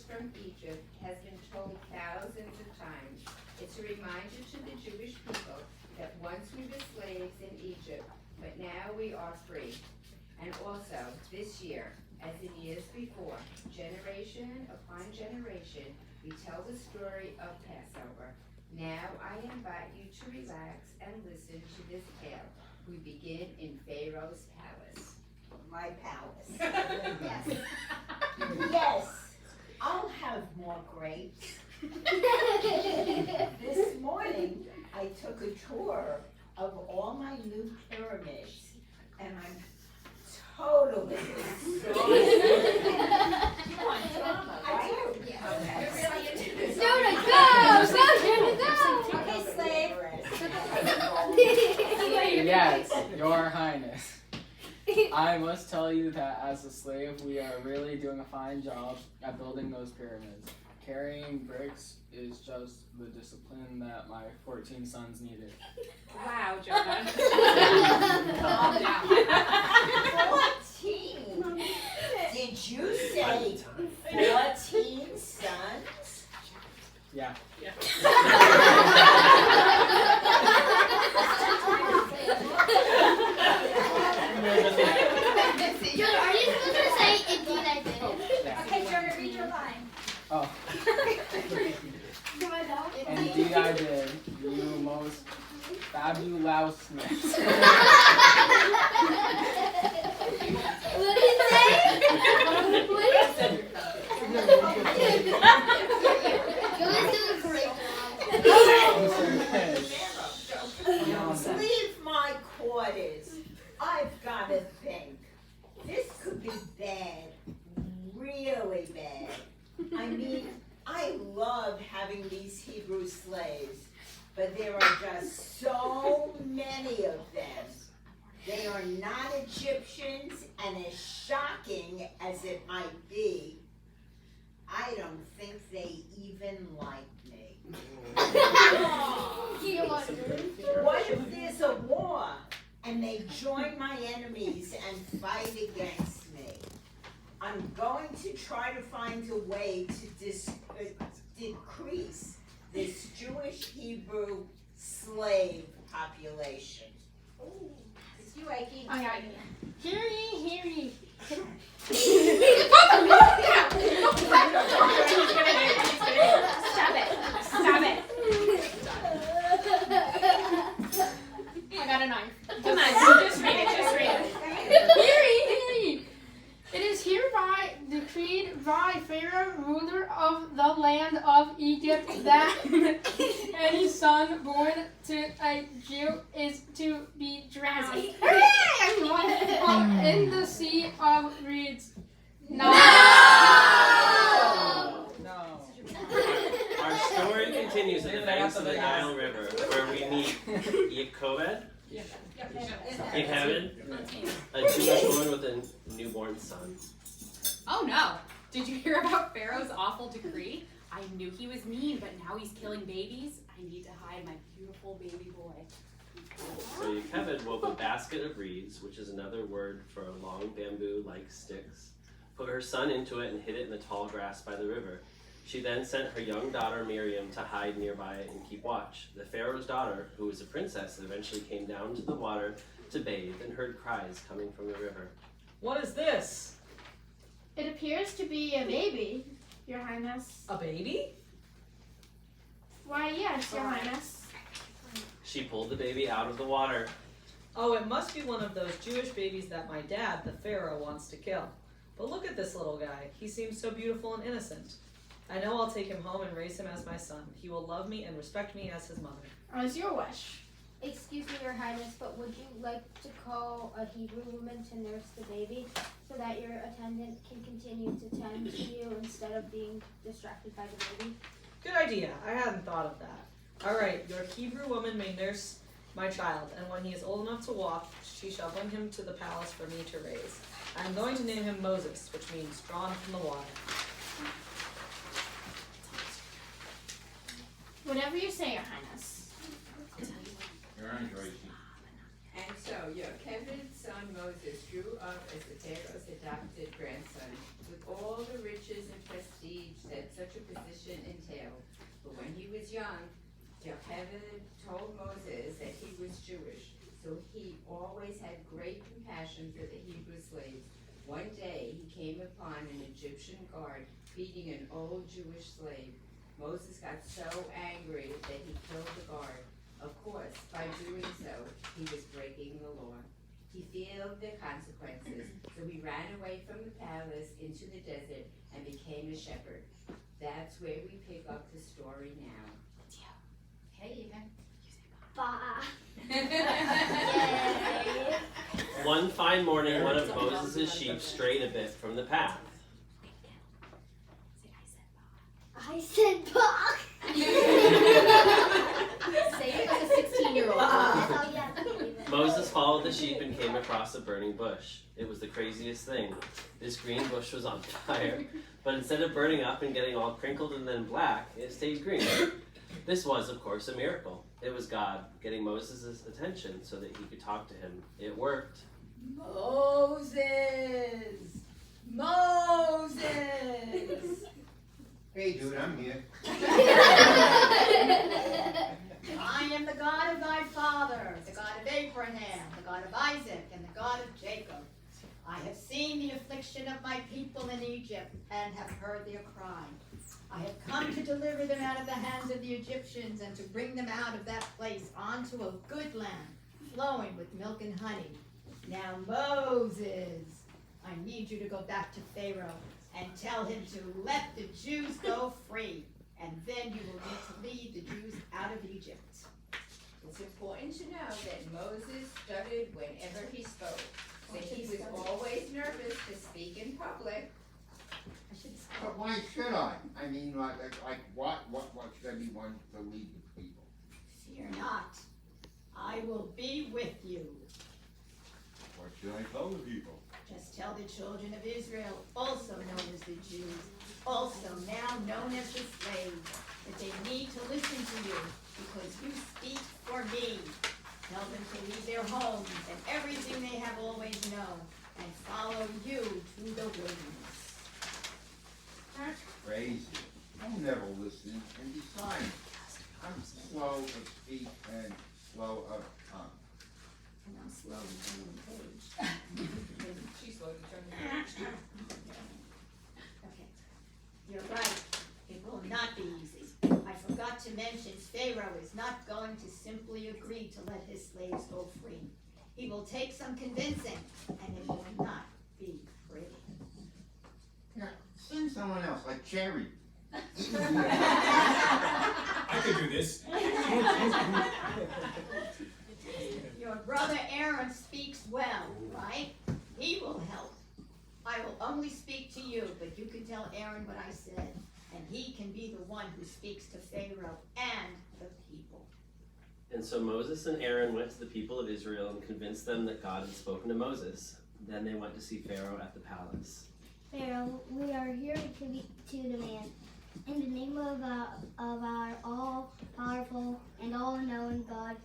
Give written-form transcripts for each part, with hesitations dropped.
from Egypt has been told thousands of times. It's a reminder to the Jewish people that once we were slaves in Egypt, but now we are free. And also, this year, as in years before, generation upon generation, we tell the story of Passover. Now I invite you to relax and listen to this tale. We begin in Pharaoh's palace. My palace. Yes. Yes. I'll have more grapes. This morning, I took a tour of all my new pyramids, and I'm totally exhausted. You want drama, right? I do. Yeah. Okay. You're really into this. Jonah, go! Okay, slave. Yes, Your Highness. I must tell you that as a slave, we are really doing a fine job at building those pyramids. Carrying bricks is just the discipline that my 14 sons needed. Wow, Jonah. Calm down. 14? Did you say 14 sons? Yeah. Jonah, are you supposed to say indeed I did? Okay, Jonah, read your line. Oh, indeed I did. You most fabulousness. What did he say? What did he say? Jonah's doing a great job. Leave my quarters. I've got to think. This could be bad. Really bad. I mean, I love having these Hebrew slaves, but there are just so many of them. They are not Egyptians, and as shocking as it might be, I don't think they even like me. What if there's a war and they join my enemies and fight against me? I'm going to try to find a way to decrease this Jewish Hebrew slave population. It's you, Ike. Hear me. Stop it. I got a knife. Come on, just read it. Hear me. It is hereby decreed by Pharaoh, ruler of the land of Egypt, that any son born to a Jew is to be drowned in the sea of reeds. No. Our story continues at the banks of the Nile River, where we meet Yekobed, Yekebed, a Jewish woman with a newborn son. Oh no! Did you hear about Pharaoh's awful decree? I knew he was mean, but now he's killing babies. I need to hide my beautiful baby boy. So Yekebed wove a basket of reeds, which is another word for long bamboo-like sticks, put her son into it and hid it in the tall grass by the river. She then sent her young daughter Miriam to hide nearby and keep watch. The Pharaoh's daughter, who was a princess, eventually came down to the water to bathe and heard cries coming from the river. What is this? It appears to be a baby, Your Highness. A baby? Why, yes, Your Highness. She pulled the baby out of the water. Oh, it must be one of those Jewish babies that my dad, the Pharaoh, wants to kill. But look at this little guy. He seems so beautiful and innocent. I know I'll take him home and raise him as my son. He will love me and respect me as his mother. As your wish. Excuse me, Your Highness, but would you like to call a Hebrew woman to nurse the baby so that your attendant can continue to tend to you instead of being distracted by the baby? Good idea. I hadn't thought of that. All right, your Hebrew woman may nurse my child, and when he is old enough to walk, she shall bring him to the palace for me to raise. I am going to name him Moses, which means drawn from the water. Whatever you say, Your Highness. And so Yocheved's son Moses grew up as the Pharaoh's adopted grandson, with all the riches and prestige that was young, Yocheved told Moses that he was Jewish, so he always had great compassion for the Hebrew slaves. One day he came upon an Egyptian guard beating an old Jewish slave. Moses got so angry that he killed the guard. Of course, by doing so, he was breaking the law. He feared the consequences, so he ran away from the palace into the desert and became a shepherd. That's where we pick up the story now. Hey, Eva. Bye. One fine morning, one of Moses' sheep strayed a bit from the path. I said bye. Say it like a 16-year-old. Oh, yeah. Moses followed the sheep and came across a burning bush. It was the craziest thing. This green bush was on fire, but instead of burning up and getting all crinkled and then black, it stayed green. This was, of course, a miracle. It was God getting Moses' attention so that he could talk to him. It worked. Moses! Moses! Hey dude, I'm here. I am the God of thy father, the God of Abraham, the God of Isaac, and the God of Jacob. I have seen the affliction of my people in Egypt and have heard their cry. I have come to deliver them out of the hands of the Egyptians and to bring them out of that place onto a good land, flowing with milk and honey. Now, Moses, I need you to go back to Pharaoh and tell him to let the Jews go free, and then you will get to lead the Jews out of Egypt. It's important to know that Moses stuttered whenever he spoke, that he was always nervous to speak in public. But why should I? I mean, what should I be one to lead the people? Fear not, I will be with you. What should I tell the people? Just tell the children of Israel, also known as the Jews, also now known as the slaves, that they need to listen to you, because you speak for me. Tell them to leave their homes and everything they have always known, and follow you to the wilderness. That's crazy. I'll never listen. And besides, I'm slow of speech and slow of tongue. And I'm slowly turning the page. She's slowly turning the page. Okay, you're right. It will not be easy. I forgot to mention Pharaoh is not going to simply agree to let his slaves go free. He will take some convincing, and it will not be pretty. Now, send someone else, like Cherry. I could do this. Your brother Aaron speaks well, right? He will help. I will only speak to you, but you can tell Aaron what I said, and he can be the one who speaks to Pharaoh and the people. And so Moses and Aaron went to the people of Israel and convinced them that God had spoken to Moses. Then they went to see Pharaoh at the palace. Pharaoh, we are here to demand, in the name of our all-powerful and all-knowing God,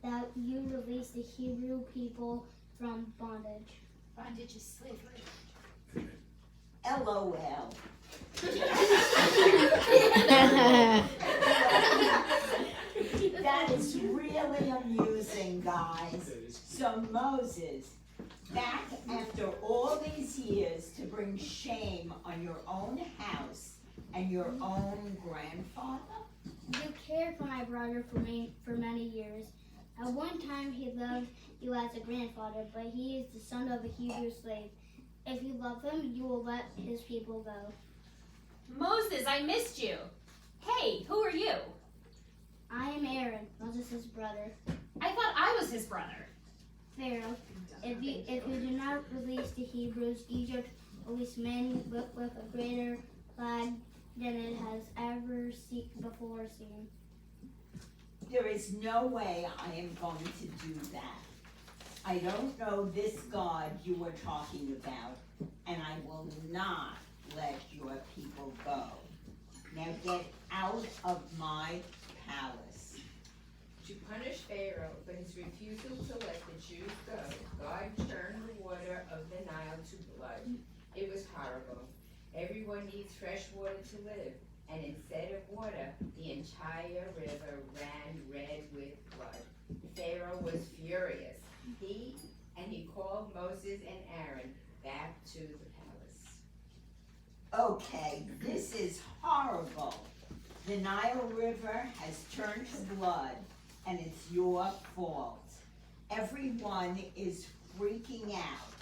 that you release the Hebrew people from bondage. Bondage is slavery. LOL. That is really amusing, guys. So Moses, back after all these years to bring shame on your own house and your own grandfather? You cared for my brother for many years. At one time he loved you as a grandfather, but he is the son of a Hebrew slave. If you love him, you will let his people go. Moses, I missed you. Hey, who are you? I am Aaron, Moses' brother. I thought I was his brother. Pharaoh, if you do not release the Hebrews, Egypt will be smitten with a greater plague than it has ever before seen. There is no way I am going to do that. I don't know this God you are talking about, and I will not let your people go. Now get out of my palace. To punish Pharaoh for his refusal to let the Jews go, God turned the water of the Nile to blood. It was horrible. Everyone needs fresh water to live, and instead of water, the entire river ran red with blood. Pharaoh was furious. He called Moses and Aaron back to the palace. Okay, this is horrible. The Nile River has turned to blood, and it's your fault. Everyone is freaking out.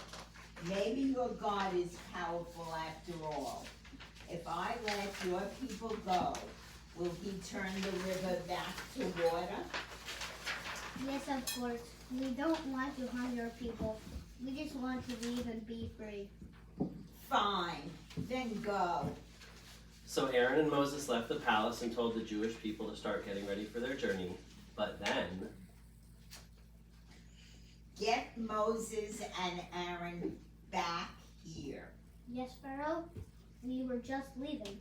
Maybe your God is powerful after all. If I let your people go, will he turn the river back to water? Yes, of course. We don't want to harm your people. We just want to leave and be free. Fine, then go. So Aaron and Moses left the palace and told the Jewish people to start getting ready for their journey. But then, Get Moses and Aaron back here. Yes, Pharaoh? We were just leaving.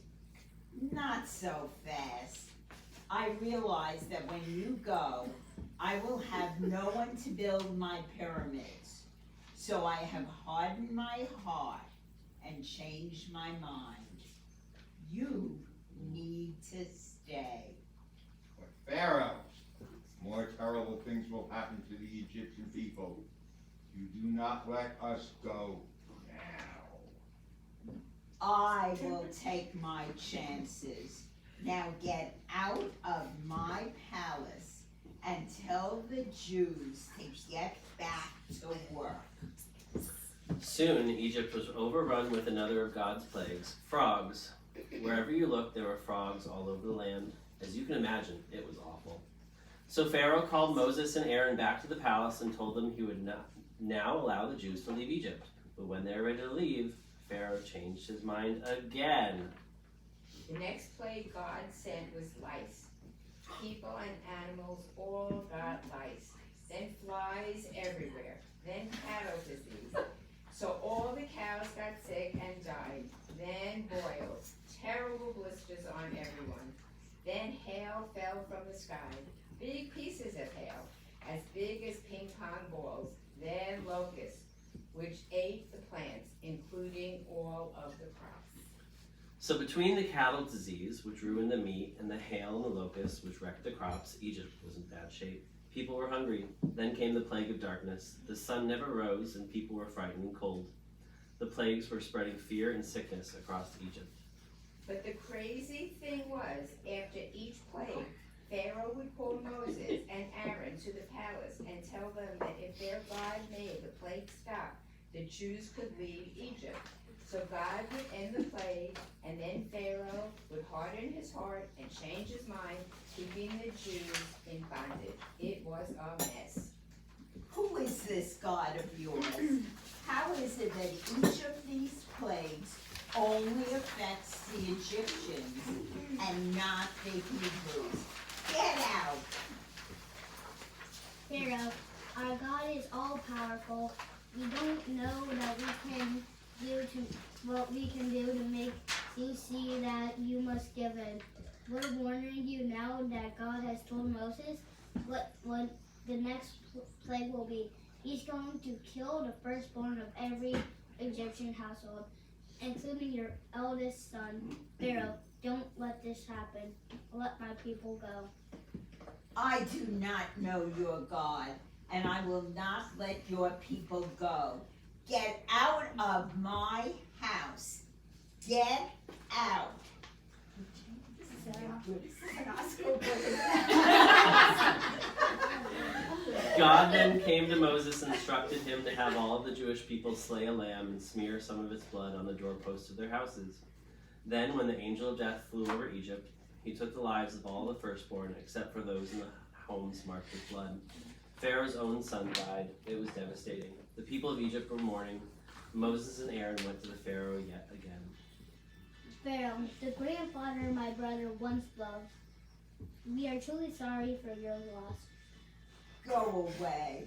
Not so fast. I realize that when you go, I will have no one to build my pyramids. So I have hardened my heart and changed my mind. You need to stay. But Pharaoh, more terrible things will happen to the Egyptian people. You do not let us go now. I will take my chances. Now get out of my palace and tell the Jews to get back to work. soon Egypt was overrun with another of God's plagues, frogs. Wherever you looked, there were frogs all over the land. As you can imagine, it was awful. So Pharaoh called Moses and Aaron back to the palace and told them he would now allow the Jews to leave Egypt. But when they were ready to leave, Pharaoh changed his mind again. The next plague God sent was lice. People and animals all got lice. Then flies everywhere. Then cattle disease. So all the cows got sick and died. Then boils. Terrible blisters on everyone. Then hail fell from the sky. Big pieces of hail, as big as ping pong balls. Then locusts, which ate the plants, including all of the crops. So between the cattle disease, which ruined the meat, and the hail and the locusts, which wrecked the crops, Egypt was in bad shape. People were hungry. Then came the plague of darkness. The sun never rose, and people were frightened and cold. The plagues were spreading fear and sickness across Egypt. But the crazy thing was, after each plague, Pharaoh would call Moses and Aaron to the palace and tell them that if their God made the plague stop, the Jews could leave Egypt. So God would end the plague, and then Pharaoh would harden his heart and change his mind, keeping the Jews in bondage. It was a mess. Who is this God of yours? How is it that each of these plagues only affects the Egyptians and not the Hebrews? Get out! Pharaoh, our God is all powerful. We don't know what we can do to make you see that you must give in. We're warning you now that God has told Moses what the next plague will be. He's going to kill the firstborn of every Egyptian household, including your eldest son. Pharaoh, don't let this happen. Let my people go. I do not know your God, and I will not let your people go. Get out of my house. Get out. God then came to Moses and instructed him to have all of the Jewish people slay a lamb and smear some of its blood on the doorposts of their houses. Then, when the angel of death flew over Egypt, he took the lives of all the firstborn except for those in the homes marked with blood. Pharaoh's own son died. It was devastating. The people of Egypt were mourning. Moses and Aaron went to the Pharaoh yet again. Pharaoh, the grandfather my brother once loved. We are truly sorry for your loss. Go away.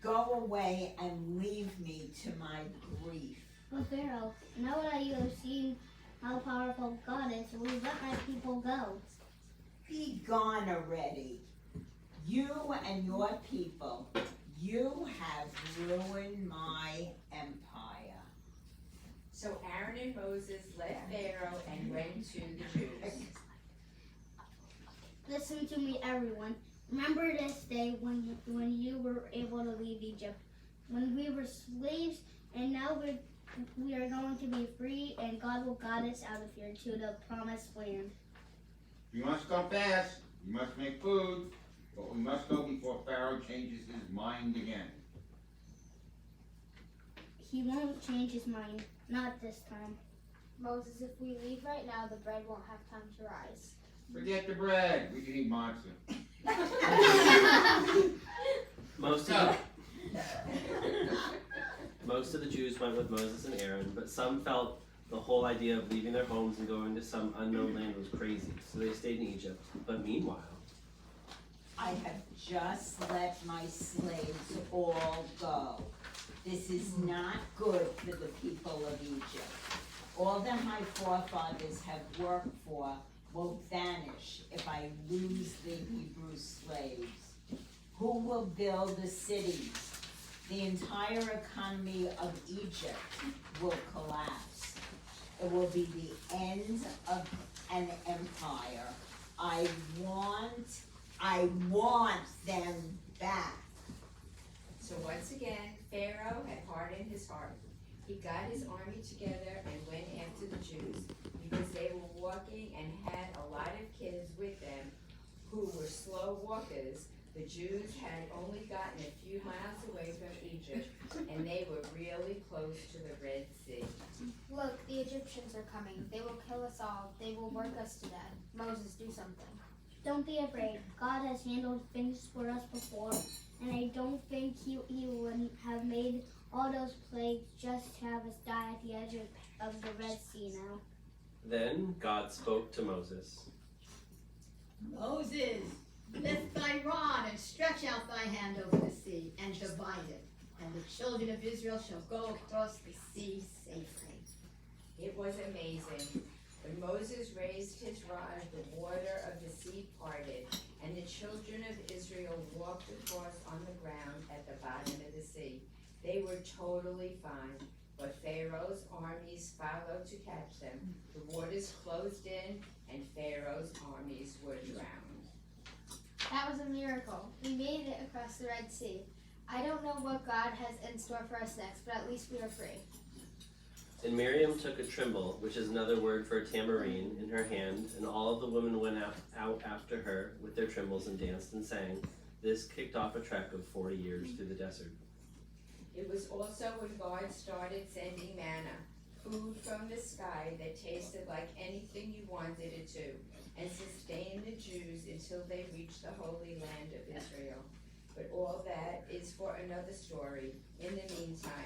Go away and leave me to my grief. But Pharaoh, now that you have seen how powerful God is, will you let my people go? Be gone already. You and your people, you have ruined my empire. So Aaron and Moses left Pharaoh and went to the Jews. Listen to me, everyone. Remember this day when you were able to leave Egypt, when we were slaves, and now we are going to be free, and God will guide us out of here to the promised land. You must go fast. You must make food. But we must go before Pharaoh changes his mind again. He won't change his mind, not this time. Moses, if we leave right now, the bread won't have time to rise. Forget the bread. We can eat matzah. Most of the Jews went with Moses and Aaron, but some felt the whole idea of leaving their homes and going to some unknown land was crazy, so they stayed in Egypt. But meanwhile, I have just let my slaves all go. This is not good for the people of Egypt. All that my forefathers have worked for will vanish if I lose the Hebrew slaves. Who will build the cities? The entire economy of Egypt will collapse. It will be the end of an empire. I want them back. So once again, Pharaoh had hardened his heart. He got his army together and went after the Jews because they were walking and had a lot of kids with them who were slow walkers. The Jews had only gotten a few miles away from Egypt, and they were really close to the Red Sea. Look, the Egyptians are coming. They will kill us all. They will work us to death. Moses, do something. Don't be afraid. God has handled things for us before, and I don't think he would have made all those plagues just to have us die at the edge of the Red Sea now. then God spoke to Moses. Moses, lift thy rod and stretch out thy hand over the sea and divide it, and the children of Israel shall go across the sea safely. It was amazing. When Moses raised his rod, the water of the sea parted, and the children of Israel walked across on the ground at the bottom of the sea. They were totally fine, but Pharaoh's armies followed to catch them. The waters closed in, and Pharaoh's armies were drowned. That was a miracle. We made it across the Red Sea. I don't know what God has in store for us next, but at least we are free. And Miriam took a trimble, which is another word for a tambourine, in her hand, and all of the women went out after her with their trimbles and danced and sang. This kicked off a trek of 40 years through the desert. It was also when God started sending manna, food from the sky that tasted like anything you wanted it to, and sustained the Jews until they reached the Holy Land of Israel. But all that is for another story. In the meantime,